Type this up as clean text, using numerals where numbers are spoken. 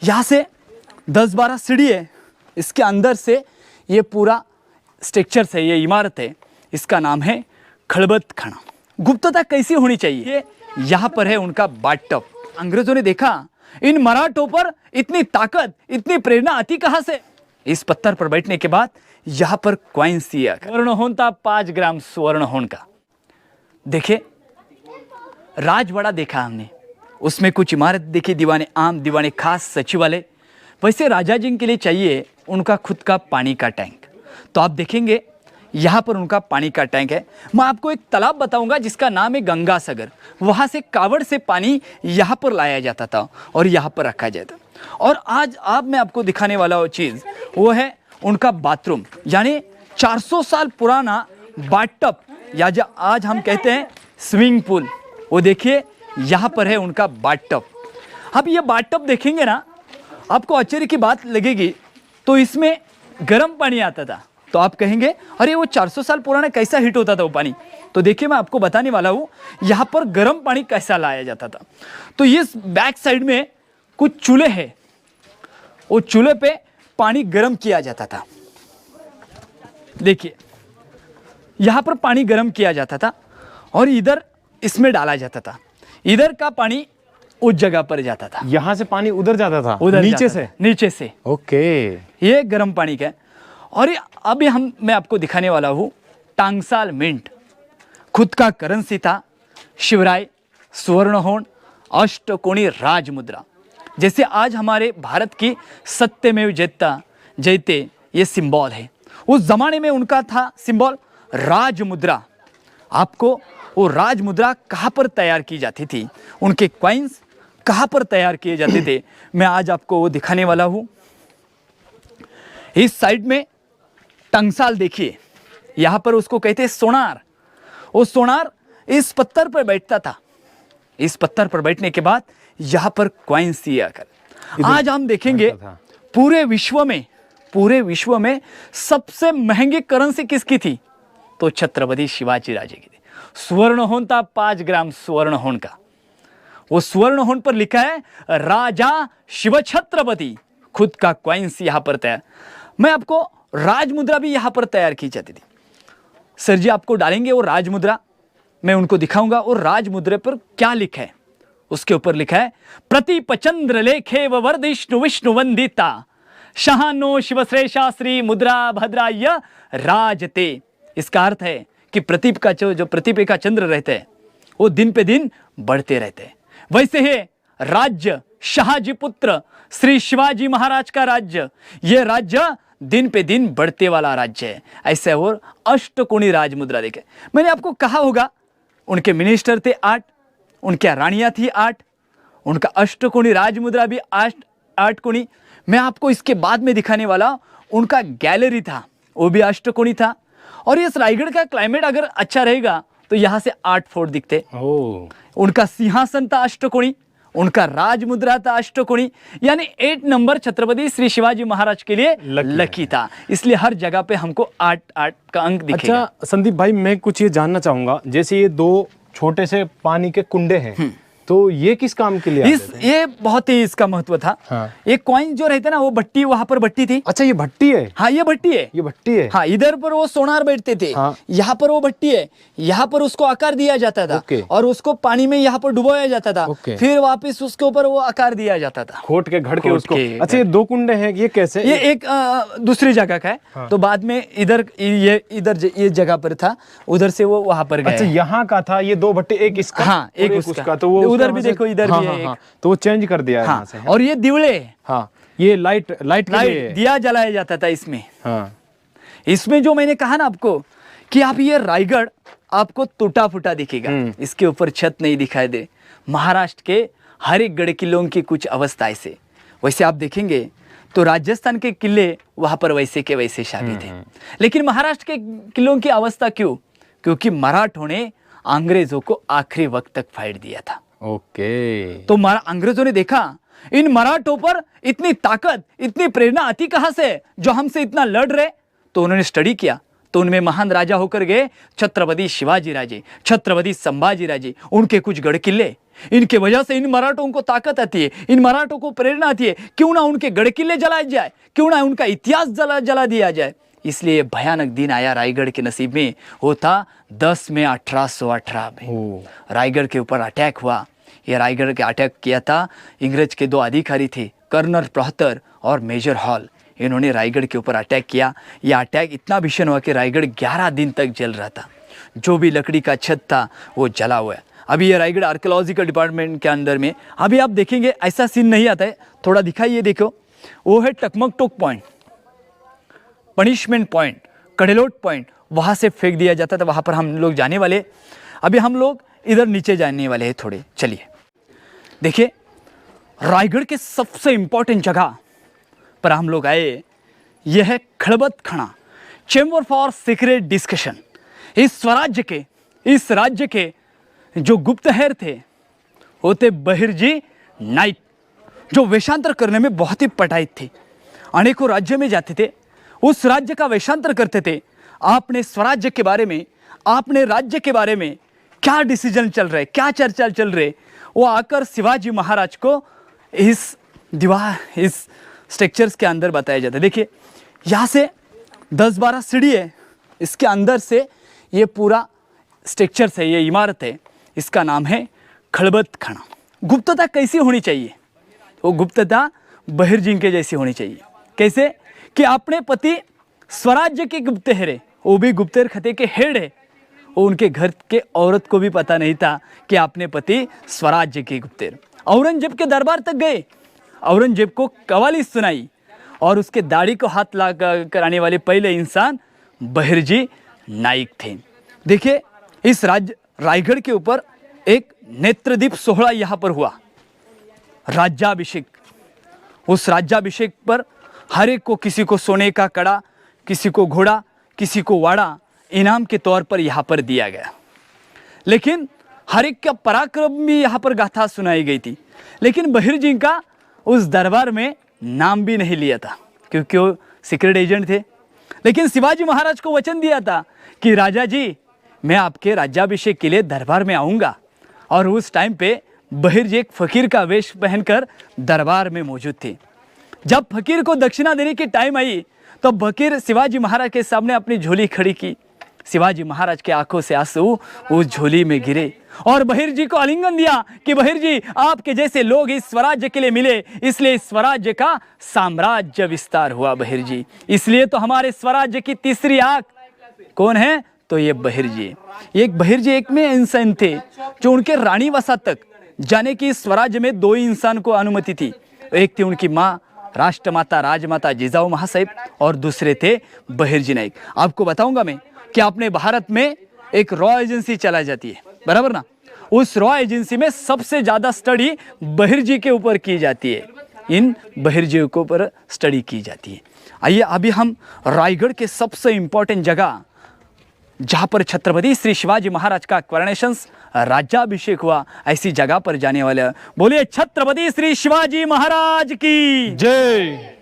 यहाँ से 10-12 सीढ़ी है, इसके अंदर से ये पूरा स्ट्रक्चर है, ये इमारत है, इसका नाम है खड़बत खाना। गुप्तता कैसी होनी चाहिए, यहाँ पर है उनका बाथटब। अंग्रेजों ने देखा इन मराठों पर इतनी ताकत, इतनी प्रेरणा आती कहाँ से। इस पत्थर पर बैठने के बाद यहाँ पर कॉइन्स दिया, स्वर्ण होन था 5 ग्राम स्वर्ण होन का। देखे राजवाड़ा देखा हमने, उसमें कुछ इमारत देखी, दीवाने आम, दीवाने खास, सचिवालय। वैसे राजा जी के लिए चाहिए उनका खुद का पानी का टैंक। तो आप देखेंगे यहाँ पर उनका पानी का टैंक है। मैं आपको एक तालाब बताऊंगा जिसका नाम है गंगा सागर। वहाँ से कावड़ से पानी यहाँ पर लाया जाता था और यहाँ पर रखा जाता। और आज आप मैं आपको दिखाने वाला वो चीज़ वो है उनका बाथरूम, यानी 400 साल पुराना बाथटब, या जो आज हम कहते हैं स्विमिंग पूल। वो देखिए यहाँ पर है उनका बाथटब। अब ये बाथटब देखेंगे ना, आपको आश्चर्य की बात लगेगी। तो इसमें गर्म पानी आता था, तो आप कहेंगे अरे वो 400 साल पुराना कैसा हीट होता था वो पानी। तो देखिए मैं आपको बताने वाला हूँ यहाँ पर गर्म पानी कैसा लाया जाता था। तो ये बैक साइड में कुछ चूल्हे हैं, वो चूल्हे पे पानी गर्म किया जाता था। देखिए यहाँ पर पानी गर्म किया जाता था और इधर इसमें डाला जाता था, इधर का पानी उस जगह पर जाता था। यहाँ से पानी उधर जाता था, उधर नीचे से? नीचे से। ओके, ये गर्म पानी का है। और ये अभी मैं आपको दिखाने वाला हूँ टांगसाल मिंट। खुद का करेंसी था, शिवराय, स्वर्ण होन, अष्टकोणी राज मुद्रा। जैसे आज हमारे भारत की सत्यमेव जयते ये सिंबल है, उस जमाने में उनका था सिंबल राज मुद्रा। आपको वो राज मुद्रा कहाँ पर तैयार की जाती थी, उनके कॉइन्स कहाँ पर तैयार किए जाते थे, मैं आज आपको वो दिखाने वाला हूँ। इस साइड में टंगसाल देखिए, यहाँ पर उसको कहते हैं सोनार। वो सोनार इस पत्थर पर बैठता था। इस पत्थर पर बैठने के बाद यहाँ पर कॉइन्स दिया कर। आज हम देखेंगे पूरे विश्व में सबसे महंगी करेंसी किसकी थी, तो छत्रपति शिवाजी राजे की थी। स्वर्ण होन था 5 ग्राम स्वर्ण होन का। वो स्वर्ण होन पर लिखा है राजा शिव छत्रपति। खुद का कॉइन्स यहाँ पर तैयार। मैं आपको राज मुद्रा भी यहाँ पर तैयार की जाती थी। सर जी आपको डालेंगे वो राज मुद्रा, मैं उनको दिखाऊंगा। और राज मुद्रा पर क्या लिखा है, उसके ऊपर लिखा है प्रतीप चंद्र लेखे व वर्धिष्णु विष्णु वंदिता शहानो शिवश्रेषा श्री मुद्रा भद्राय राजते। इसका अर्थ है कि प्रतीप का जो प्रतीप का चंद्र रहते हैं वो दिन पे दिन बढ़ते रहते हैं। वैसे ही राज्य शाहजी पुत्र श्री शिवाजी महाराज का राज्य, ये राज्य दिन पे दिन बढ़ते वाला राज्य है। ऐसे और अष्टकोणी राज मुद्रा देखे। मैंने आपको कहा होगा उनके मिनिस्टर थे 8, उनकी रानियां थी 8, उनका अष्टकोणी राज मुद्रा भी 8 कोणी। मैं आपको इसके बाद में दिखाने वाला उनका गैलरी था, वो भी अष्टकोणी था। और इस रायगढ़ का क्लाइमेट अगर अच्छा रहेगा तो यहाँ से 8 फोर्ट दिखते। उनका सिंहासन था अष्टकोणी, उनका राज मुद्रा था अष्टकोणी, यानी 8 नंबर छत्रपति श्री शिवाजी महाराज के लिए लकी था। इसलिए हर जगह पे हमको 8 का अंक दिखेगा। अच्छा संदीप भाई, मैं कुछ ये जानना चाहूंगा, जैसे ये 2 छोटे से पानी के कुंडे हैं, तो ये किस काम के लिए ये बहुत ही इसका महत्व था। हाँ। एक कॉइन जो रहते ना, वो भट्टी, वहां पर भट्टी थी। अच्छा ये भट्टी है? हाँ ये भट्टी है। ये भट्टी है? हाँ, इधर पर वो सोनार बैठते थे। हाँ। यहाँ पर वो भट्टी है, यहाँ पर उसको आकार दिया जाता था। और उसको पानी में यहाँ पर डुबोया जाता था। फिर वापस उसके ऊपर वो आकार दिया जाता था, खोट के घड़ के उसको। अच्छा ये 2 कुंडे हैं, ये कैसे? ये एक दूसरी जगह का है। हाँ। तो बाद में इधर ये जगह पर था, उधर से वो वहां पर गए। अच्छा यहाँ का था ये 2 भट्टी, एक इसका, हाँ एक उसका। तो वो उधर भी देखो, इधर भी है एक। तो वो चेंज कर दिया है यहाँ से। और ये दिवले, हाँ ये लाइट दिया जलाया जाता था इसमें। हाँ इसमें जो मैंने कहा ना आपको कि आप ये रायगढ़ आपको टूटा फूटा दिखेगा, इसके ऊपर छत नहीं दिखाई दे। महाराष्ट्र के हर एक गढ़ किलों की कुछ अवस्था ऐसे। वैसे आप देखेंगे तो राजस्थान के किले वहां पर वैसे के वैसे शामिल थे, लेकिन महाराष्ट्र के किलों की अवस्था क्यों? क्योंकि मराठों ने अंग्रेजों को आखिरी वक्त तक फाइट दिया था। ओके। तो अंग्रेजों ने देखा इन मराठों पर इतनी ताकत, इतनी प्रेरणा आती कहां से, जो हमसे इतना लड़ रहे। तो उन्होंने स्टडी किया, तो उनमें महान राजा होकर गए छत्रपति शिवाजी राजे, छत्रपति संभाजी राजे। उनके कुछ गढ़ किले इनके वजह से इन मराठों को ताकत आती है, इन मराठों को प्रेरणा आती है, क्यों ना उनके गढ़ किले जलाए जाए, क्यों ना उनका इतिहास जला दिया जाए। इसलिए भयानक दिन आया रायगढ़ के नसीब में, वो था 10 में 1818 में रायगढ़ के ऊपर अटैक हुआ। ये रायगढ़ के अटैक किया था इंग्रज के 2 अधिकारी थे, कर्नल प्रहतर और मेजर हॉल। इन्होंने रायगढ़ के ऊपर अटैक किया। यह अटैक इतना भीषण हुआ कि रायगढ़ 11 दिन तक जल रहा था। जो भी लकड़ी का छत था वो जला हुआ है। अभी ये रायगढ़ आर्कियोलॉजिकल डिपार्टमेंट के अंदर में अभी आप देखेंगे ऐसा सीन नहीं आता है, थोड़ा दिखाइए, देखो वो है टकमकटोक पॉइंट, पनिशमेंट पॉइंट, कड़ेलोट पॉइंट, वहाँ से फेंक दिया जाता था। वहाँ पर हम लोग जाने वाले, अभी हम लोग इधर नीचे जाने वाले हैं थोड़े। चलिए देखिए, रायगढ़ के सबसे इम्पोर्टेंट जगह पर हम लोग आए, यह है खड़बत खाना, चेंबर फॉर सीक्रेट डिस्कशन। इस राज्य के जो गुप्तहेर थे वो थे बहिर्जी नाइक, जो वेशांतर करने में बहुत ही पटाइत थे। अनेकों राज्य में जाते थे, उस राज्य का वेशांतर करते थे। आपने स्वराज्य के बारे में, आपने राज्य के बारे में क्या डिसीजन चल रहे, क्या चर्चा चल रहे, वो आकर शिवाजी महाराज को इस स्ट्रक्चर्स के अंदर बताया जाता है। देखिए यहाँ से 10-12 सीढ़ी है, इसके अंदर से ये पूरा स्ट्रक्चर्स है, ये इमारत है, इसका नाम है खड़बत खाना। गुप्तता कैसी होनी चाहिए? वो गुप्तता बहिर्जी के जैसी होनी चाहिए। कैसे कि अपने पति स्वराज्य के गुप्तहेर है, वो भी गुप्तहेर खते के हेड है, वो उनके घर के औरत को भी पता नहीं था कि अपने पति स्वराज्य के गुप्तहेर। औरंगजेब के दरबार तक गए, औरंगजेब को कवाली सुनाई और उसके दाढ़ी को हाथ ला कराने वाले पहले इंसान बहिर्जी नाइक थे। देखिए इस रायगढ़ के ऊपर एक नेत्रदीप सोहळा यहाँ पर हुआ, राज्याभिषेक। उस राज्याभिषेक पर हर एक को, किसी को सोने का कड़ा, किसी को घोड़ा, किसी को वाड़ा इनाम के तौर पर यहाँ पर दिया गया। लेकिन हर एक का पराक्रम भी यहाँ पर गाथा सुनाई गई थी। लेकिन बहिर्जी का उस दरबार में नाम भी नहीं लिया था, क्योंकि वो सीक्रेट एजेंट थे। लेकिन शिवाजी महाराज को वचन दिया था कि राजा जी, मैं आपके राज्याभिषेक के लिए दरबार में आऊँगा। और उस टाइम पे बहिर्जी एक फकीर का वेश पहनकर दरबार में मौजूद थे। जब फकीर को दक्षिणा देने की टाइम आई तो फकीर शिवाजी महाराज के सामने अपनी झोली खड़ी की। शिवाजी महाराज के आंखों से आंसू उस झोली में गिरे और बहिर्जी को आलिंगन दिया कि बहिर्जी, आपके जैसे लोग इस स्वराज्य के लिए मिले, इसलिए स्वराज्य का साम्राज्य विस्तार हुआ बहिर्जी। इसलिए तो हमारे स्वराज्य की तीसरी आंख कौन है? तो ये बहिर्जी। एक बहिर्जी एक में इंसान थे जो उनके रानी वसा तक जाने की स्वराज्य में 2 ही इंसान को अनुमति थी। एक थी उनकी माँ, राष्ट्रमाता राजमाता जिजाऊ महासाहिब, और दूसरे थे बहिर्जी नाइक। आपको बताऊंगा मैं कि अपने भारत में एक रॉ एजेंसी चलाई जाती है, बराबर ना? उस रॉ एजेंसी में सबसे ज्यादा स्टडी बहिर्जी के ऊपर की जाती है, इन बहिर्जियों के ऊपर स्टडी की जाती है। आइए अभी हम रायगढ़ के सबसे इंपॉर्टेंट जगह, जहाँ पर छत्रपति श्री शिवाजी महाराज का कॉरोनेशन राज्याभिषेक हुआ, ऐसी जगह पर जाने वाले। बोलिए छत्रपति श्री शिवाजी महाराज की जय।